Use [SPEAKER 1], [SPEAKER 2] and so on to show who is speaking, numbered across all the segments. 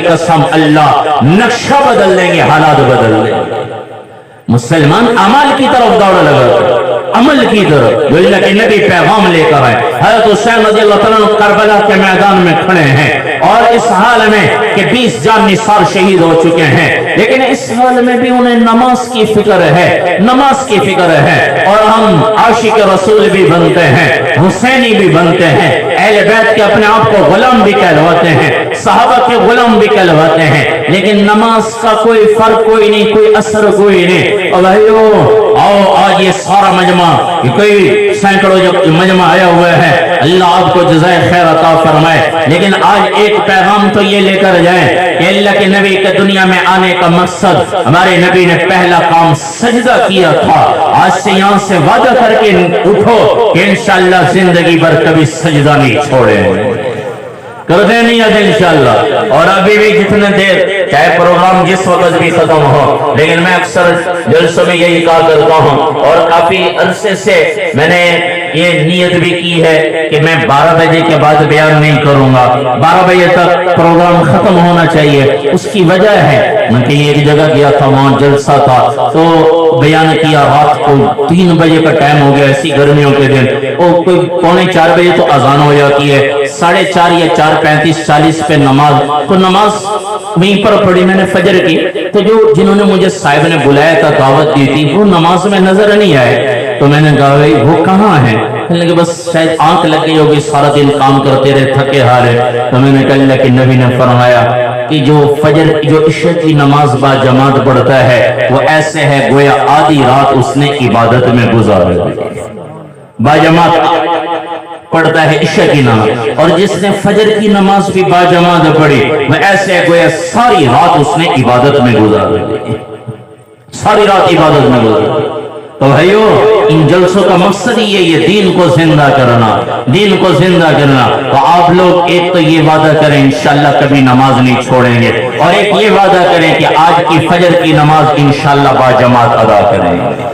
[SPEAKER 1] कसम अल्लाह नक्शा बदल देंगे, हालात बदल देंगे। मुसलमान अमल की तरफ दौड़ लगा, अमल की तरफ, जो अल्लाह के नबी पैगाम लेकर आए। हज़रत हुसैन रज़ियल्लाहु तआला अन्हु करबला के मैदान में खड़े हैं और इस हाल में कि 20 जान निसार शहीद हो चुके हैं, लेकिन इस हाल में भी उन्हें नमाज की फिक्र है, नमाज की फिक्र है। और हम आशिक रसूल भी बनते हैं, हुसैनी भी बनते हैं, अहले बैत के अपने आप को गुलाम भी कहलवाते हैं, सहाबा के गुलाम भी कहलवाते हैं, लेकिन नमाज का कोई फर्क कोई नहीं, कोई असर कोई नहीं। और भाइयों आओ आज ये सारा मजमा, कोई सैकड़ों जो मजमा आया हुआ है, अल्लाह आपको जज़ाए खैर अता फरमाए। लेकिन आज एक पैगाम तो ये लेकर जाए कि अल्लाह के नबी के दुनिया में आने का मकसद, हमारे नबी ने पहला काम सजदा किया था। आज से यहाँ से वादा करके उठो कि इंशाअल्लाह जिंदगी भर कभी सजदा नहीं छोड़ेंगे, करते नहीं आते इंशाअल्लाह। और अभी भी जितने देर चाहे प्रोग्राम जिस वक्त भी खत्म हो, लेकिन मैं अक्सर जलसों में यही कहा करता हूँ और काफी अरसे से मैंने ये नियत भी की है कि मैं 12 बजे के बाद बयान नहीं करूंगा, 12 बजे तक प्रोग्राम खत्म होना चाहिए। उसकी वजह है मैं कहीं एक जगह गया था, वहां जलसा था तो बयान किया, रात को 3 बजे का टाइम हो गया, ऐसी गर्मियों के दिन, और कोई 3:45 बजे तो अजान हो जाती है, 4:30 या 4:35 40 पे नमाज, तो नमाज वहीं पर पढ़ी मैंने फजर की। तो जो जिन्होंने मुझे साहिब ने बुलाया था, दावत दी थी, वो नमाज में नजर नहीं आए। तो मैंने कहा भाई वो कहाँ है? कहने लगे बस शायद आंख लग गई होगी, सारा दिन काम करते रहे, थके हारे। तो मैंने कहा अल्लाह के नबी ने फरमाया कि जो फजर जो इशा की नमाज बा जमात पढ़ता है वो ऐसे है गोया आधी रात उसने इबादत में गुजार दी। बाजमात पढ़ता है इशा की नमाज, और जिसने फजर की नमाज भी बाजमात पढ़ी वो ऐसे है गोया सारी रात उसने इबादत में गुजार दी, सारी रात इबादत में गुजार दी। तो भाइयों इन जलसों का मकसद ही है ये दीन को जिंदा करना, दीन को जिंदा करना। तो आप लोग एक तो ये वादा करें इंशाअल्लाह कभी नमाज नहीं छोड़ेंगे, और एक ये वादा करें कि आज की फजर की नमाज इंशाअल्लाह बाजमात अदा करेंगे,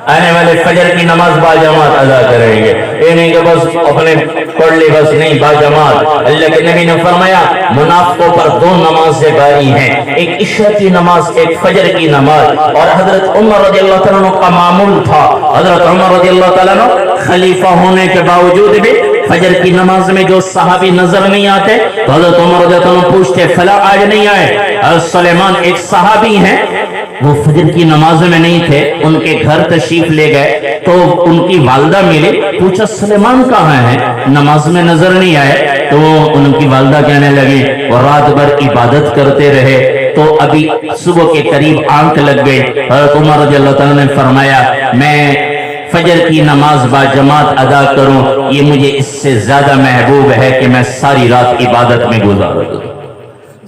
[SPEAKER 1] आने वाले फजर की नमाज बाजमात अदा करेंगे। ये नहीं कि बस अपने पढ़ ली बस, नहीं, बाजमात। अल्लाह के नबी ने फरमाया मुनाफिकों पर 2 नमाजें बारी हैं, एक इशा की नमाज, एक फजर की नमाज। और हजरत उमर रज़ियल्लाहु तआला अन्हु का मामूल था, हजरत उमर रज़ियल्लाहु तआला अन्हु खलीफा होने के बावजूद भी फजर की नमाज में जो सहाबी नजर नहीं आते तो हजरत उमर रज़ियल्लाहु तआला अन्हु पूछते फला आज नहीं आए। हजरत सुलेमान एक सहाबी हैं, वो फजर की नमाज में नहीं थे, उनके घर तशरीफ ले गए तो उनकी वालदा मिली, पूछा सुलेमान कहाँ है, नमाज में नजर नहीं आए। तो उनकी वालदा कहने लगी वो रात भर इबादत करते रहे तो अभी सुबह के करीब आंख लग गई। हज़रत उमर रज़ियल्लाहु तआला ने फरमाया मैं फजर की नमाज बाजमात अदा करूं, ये मुझे इससे ज्यादा महबूब है कि मैं सारी रात इबादत में गुजार दूं।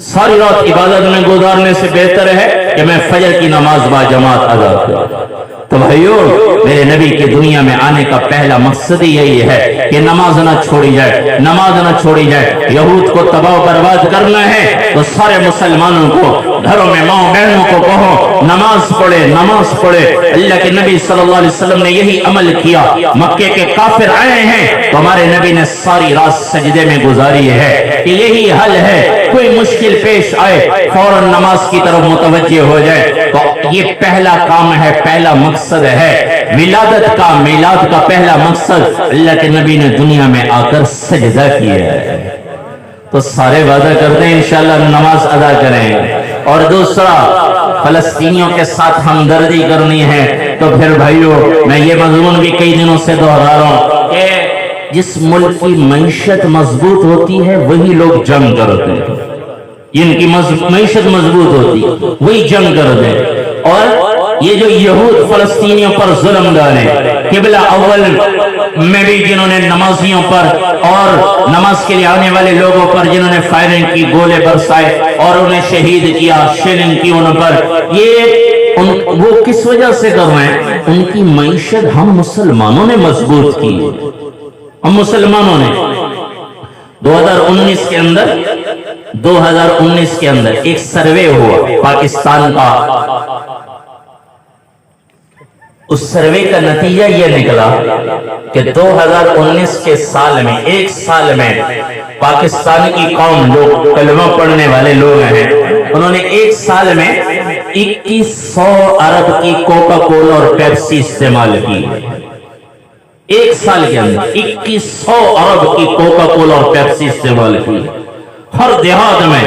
[SPEAKER 1] सारी रात इबादत में गुजारने से बेहतर है कि मैं फजर की नमाज बाजमात अदा करूं। तो भाइयों मेरे नबी की दुनिया में आने का पहला मकसद ही यही है कि नमाज ना छोड़ी जाए, नमाज ना छोड़ी जाए। यहूद को तबाह बर्बाद करना है तो सारे मुसलमानों को घरों में माँ बहनों को कहो नमाज पढ़े, नमाज पढ़े। अल्लाह के नबी सल्लल्लाहु अलैहि वसल्लम ने यही अमल किया। मक्के के काफिर आए हैं तो हमारे नबी ने सारी रात सजदे में गुजारी है कि यही हल है। कोई मुश्किल पेश आए फौरन नमाज की तरफ मुतवज्जे हो जाए। तो ये पहला काम है, पहला मकसद है विलादत का, मिलाद का पहला मकसद अल्लाह के नबी ने दुनिया में आकर सजदा किया है। तो सारे वादा करते हैं इंशाअल्लाह नमाज अदा करेंगे। और दूसरा फलस्तीनियों के साथ हमदर्दी करनी है। तो फिर भाइयों मैं ये मजमून भी कई दिनों से दोहरा रहा हूँ कि जिस मुल्क की मईशत मजबूत होती है वही लोग जंग करते हैं, जिनकी मईशत मजबूत होती है वही जंग करते हैं। और ये जो यहूद फलस्तीनियों पर जुल्म डाले, किबला अव्वल में भी जिन्होंने नमाजियों पर और नमाज के लिए आने वाले लोगों पर जिन्होंने फायरिंग की, गोले बरसाए और उन्हें शहीद किया, शेलिंग की उन पर, ये वो किस वजह से कर रहे हैं? उनकी मईशत हम मुसलमानों ने मजबूत की। हम मुसलमानों ने 2019 के अंदर एक सर्वे हुआ पाकिस्तान का, اس سروے کا نتیجہ یہ نکلا کہ 2019 کے سال میں، ایک سال میں پاکستان کی قوم جو کلمہ پڑھنے والے لوگ ہیں، انہوں نے ایک سال میں 2100 ارب کی کوکا کولا اور پیپسی استعمال کی. ایک سال کے اندر 2100 ارب کی کوکا کولا اور پیپسی استعمال کی. ہر دیہات میں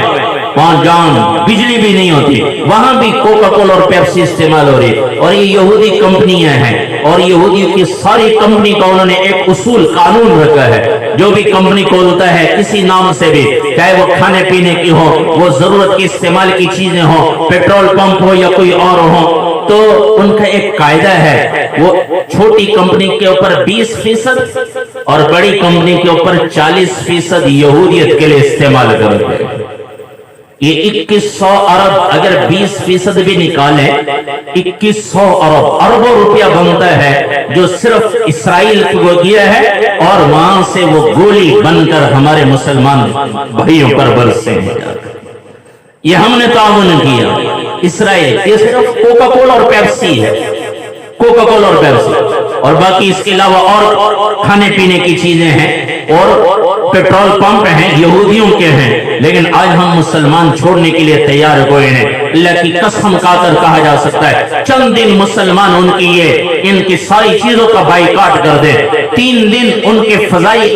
[SPEAKER 1] وہاں جان بجلی بھی نہیں ہوتی، وہاں بھی کوکا کولا اور پیپسی استعمال ہو رہی. اور یہ یہودی کمپنیاں ہیں، اور یہودیوں کی ساری کمپنی کا انہوں نے ایک اصول قانون رکھا ہے. جو بھی کمپنی کھولتا ہے کسی نام سے بھی، چاہے وہ کھانے پینے کی ہو، وہ ضرورت کی استعمال کی چیزیں ہوں، پیٹرول پمپ ہو یا کوئی اور ہو، تو ان کا ایک قاعدہ ہے، وہ چھوٹی کمپنی کے اوپر 20% اور بڑی کمپنی کے اوپر 40% یہودیت کے لیے استعمال کرتے ہیں. یہ 2100 ارب اگر 20% بھی نکالیں، 2100 اربوں روپیہ بنتا ہے جو صرف اسرائیل کو دیا ہے، اور وہاں سے وہ گولی بن کر ہمارے مسلمان بھائیوں پر برسے ہیں. یہ ہم نے تعاون کیا. اسرائیل یہ صرف کوکا کولا اور پیپسی ہے، کوکا کولا اور پیپسی، اور باقی اس کے علاوہ اور کھانے پینے کی چیزیں ہیں اور پیٹرول پمپ ہیں، یہودیوں کے ہیں. لیکن آج ہم مسلمان چھوڑنے کے لیے تیار ہوئے ہیں. اللہ کی قسم کھا کر کہا جا سکتا ہے چند دن مسلمان ان کی ساری چیزوں کا بائیکاٹ کر دیں. 3 دن ان کے فضائی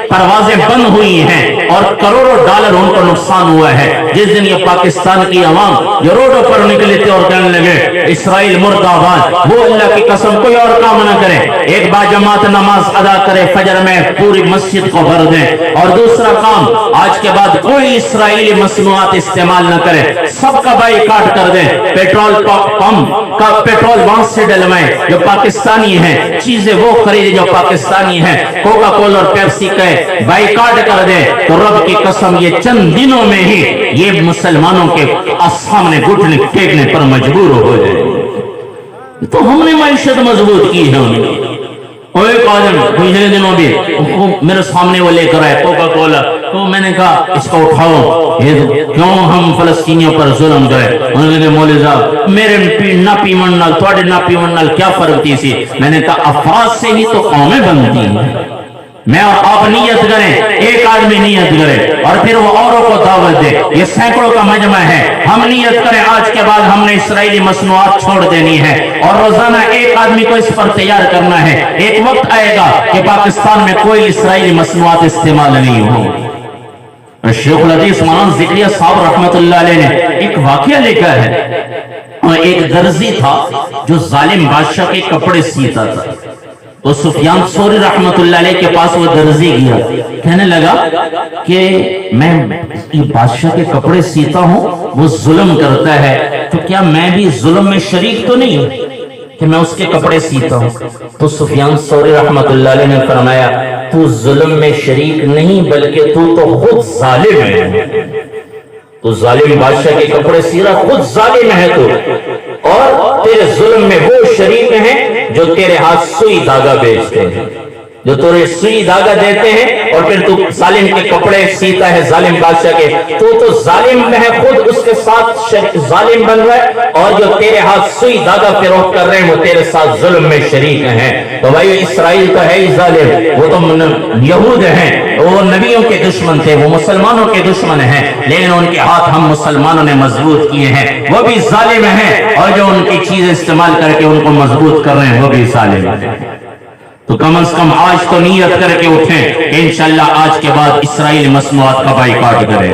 [SPEAKER 1] پروازیں بند ہوئی ہیں اور کروڑوں ڈالر ان کو نقصان ہوا ہے. جس دن یہ پاکستان کی عوام جو روڈوں پر نکلے تھے اور کہنے لگے اسرائیل مرد آباد، وہ اللہ کی قسم کوئی اور کام نہ کرے، ایک با جماعت نماز ادا کرے، فجر میں پوری مسجد کو بھر دیں، اور دوسرا کام آج کے بعد کوئی اسرائیلی مصنوعات استعمال نہ کرے، سب کا بائیکاٹ کر دیں. پیٹرول پمپ کا پیٹرول وہاں سے ڈلوائیں جو پاکستانی ہیں، چیزیں وہ خریدیں جو پاکستانی ہیں، کوکا کولا اور پیپسی کا بائیکاٹ کر دیں. تو رب کی قسم یہ چند دنوں میں ہی یہ مسلمانوں کے سامنے گھٹنے ٹیکنے پر مجبور ہو جائے. تو ہم نے معیشت مضبوط کی ہے. اور ایک آدم پچھلے دنوں بھی میرے سامنے وہ لے کر آئے کوکا کولا، تو میں نے کہا اس کو اٹھاؤ، کیوں ہم فلسطینیوں پر ظلم کریں. انہوں نے کہا مولوی صاحب میرے نہ پیمن نال تھوڑے نہ پیمن نال کیا فرق تھی سی. میں نے کہا افراد سے ہی تو قومیں بنتی ہیں. میں اور آپ نیت کریں، ایک آدمی نیت کرے اور پھر وہ اوروں کو دعوت دے. یہ سینکڑوں کا مجمع ہے. ہم نیت کریں آج کے بعد ہم نے اسرائیلی مصنوعات چھوڑ دینی ہے، اور روزانہ ایک آدمی کو اس پر تیار کرنا ہے. ایک وقت آئے گا کہ پاکستان میں کوئی اسرائیلی مصنوعات استعمال نہیں ہوں. شیخ الحدیث مولانا ذکریہ صاحب رحمت اللہ علیہ نے ایک واقعہ لکھا ہے. ایک درزی تھا جو ظالم بادشاہ کے کپڑے سیتا تھا. تو سفیان ثوری رحمت اللہ علیہ کے پاس وہ درزی گیا، کہنے لگا کہ میں یہ بادشاہ کے کپڑے سیتا ہوں، وہ ظلم کرتا ہے، تو کیا میں بھی ظلم میں شریک تو نہیں کہ میں اس کے کپڑے سیتا ہوں؟ تو سفیان ثوری رحمت اللہ علیہ نے فرمایا تو ظلم میں شریک نہیں بلکہ تو خود ظالم ہے. تو ظالم بادشاہ کے کپڑے سی رہا، خود ظالم ہے تو، اور تیرے ظلم میں وہ شریک ہیں جو تیرے ہاتھ سوئی دھاگا بیچتے ہیں، جو تیرے سوئی دھاگا دیتے ہیں اور پھر تو ظالم کے کپڑے سیتا ہے ظالم بادشاہ کے. تو ظالم ہے، خود اس کے ساتھ ظالم بن رہا ہے، اور جو تیرے ہاتھ سوئی دھاگا فروخت کر رہے ہیں وہ تیرے ساتھ ظلم میں شریک ہیں. تو بھائی اسرائیل تو ہے ہی ظالم، وہ تو یہود ہیں، وہ نبیوں کے دشمن تھے، وہ مسلمانوں کے دشمن ہیں، لیکن ان کے ہاتھ ہم مسلمانوں نے مضبوط کیے ہیں. وہ بھی ظالم ہیں، اور جو ان کی چیزیں استعمال کر کے ان کو مضبوط کر رہے ہیں وہ بھی ظالم ہیں. تو کم از کم آج تو نیت کر کے اٹھیں کہ انشاءاللہ آج کے بعد اسرائیلی مصنوعات کا بائیکاٹ کریں.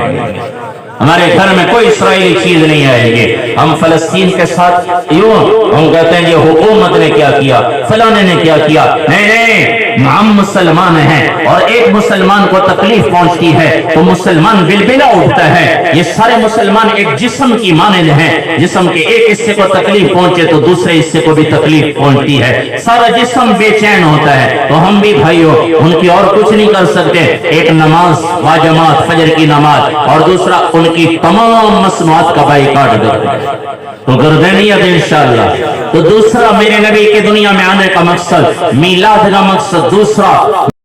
[SPEAKER 1] ہمارے گھر میں کوئی اسرائیلی چیز نہیں آئے گی. ہم فلسطین کے ساتھ یوں ہم کہتے ہیں یہ حکومت نے کیا کیا، فلانے نے کیا کیا. نہیں، ہم مسلمان ہیں، اور ایک مسلمان کو تکلیف پہنچتی ہے تو مسلمان بلبلا اٹھتا ہے. یہ سارے مسلمان ایک جسم کی مانند ہیں، جسم کے ایک حصے کو تکلیف پہنچے تو دوسرے حصے کو بھی تکلیف پہنچتی ہے، سارا جسم بے چین ہوتا ہے. تو ہم بھی بھائیو ان کی اور کچھ نہیں کر سکتے. ایک نماز با جماعت فجر کی نماز، اور دوسرا ان کی تمام مصنوعات کا بائیکاٹ کرتے تو گردنیت انشاءاللہ. تو دوسرا میرے نبی کی دنیا میں آنے کا مقصد، میلاد کا مقصد دوسرا